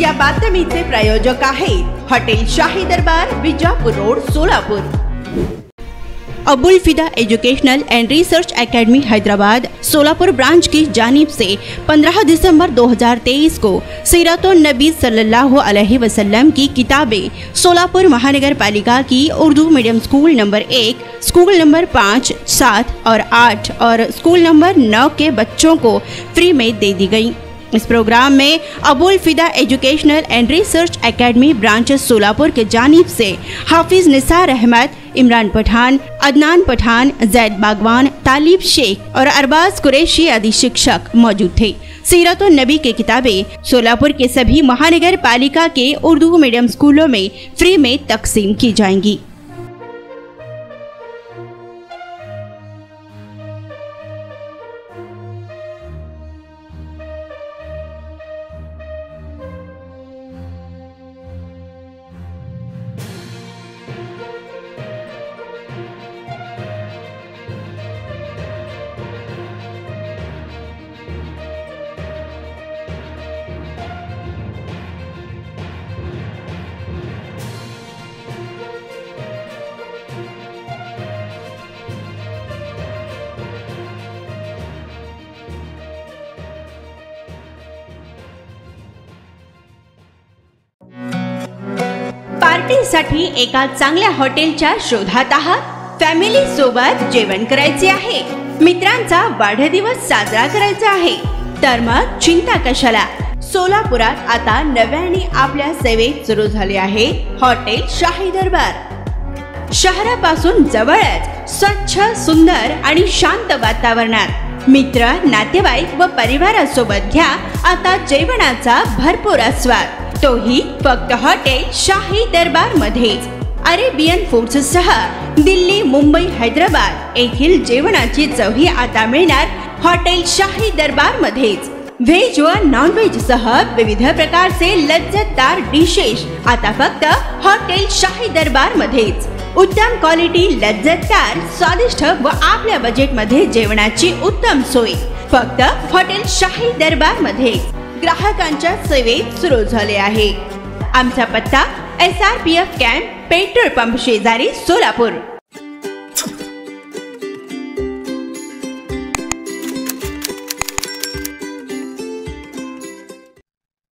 या बातमीचे प्रायोजक आहेत हॉटेल शाही दरबार, विजापूर रोड, सोलापूर। अबुल फिदा educational and research academy Hyderabad Solapur branch की जानिब से 15 दिसंबर 2023 को सीरतुन नबी सल्लल्लाहु अलैहि वसल्लम की किताबें सोलापुर महानगर पालिका की Urdu medium school number 1, school number 5, 7 और 8 और स्कूल नंबर 9 के बच्चों को फ्री में दे दी गई। इस प्रोग्राम में अबुल फिदा educational and research academy branch Solapur के जानिब से हाफिज निसार अहमद, इमरान पठान, अदनान पठान, जैद बागवान, तालिब शेख और अरबाज कुरैशी आदि शिक्षक मौजूद थे। सीरतुन नबी की किताबें सोलापुर के सभी महानगर पालिका के उर्दू मीडियम स्कूलों में फ्री में तकसीम की जाएंगी। पार्टीसाठी एका चांगल्या हॉटेलच्या शोधात आहात? फॅमिली सोबत जेवण करायचे आहे, मित्रांचा वाढदिवस साजरा करायचा आहे, तर मग चिंता कशाला। सोलापुरात आता नव्याने आपल्या सेवेत सुरू झाले आहे हॉटेल शाही दरबार। शहरापासून जवळच स्वच्छ, सुंदर आणि शांत वातावरणात मित्र, नातेवाईक व परिवारासोबत घ्या आता जेवणाचा भरपूर आस्वाद, तोही फक्त हॉटेल शाही दरबार मध्येच। अरेबियन फूड्स सह दिल्ली, मुंबई, हैदराबाद येथील जेवणाची चवही आता मिळणार हॉटेल शाही दरबार मध्येच। व्हेज व नॉन व्हेज सह विविध प्रकारचे लज्जतदार डिशेस आता फक्त हॉटेल शाही दरबार मध्येच। उत्तम क्वालिटी, लज्जतदार, स्वादिष्ट व आपल्या बजेट मध्ये जेवणाची उत्तम सोय फक्त हॉटेल शाही दरबार मध्ये ग्राहकांच्या सेवेत सुरू झाले आहे। आमचा पत्ता SRPF कॅम्प, पेट्रोल पंप शेजारी, सोलापूर।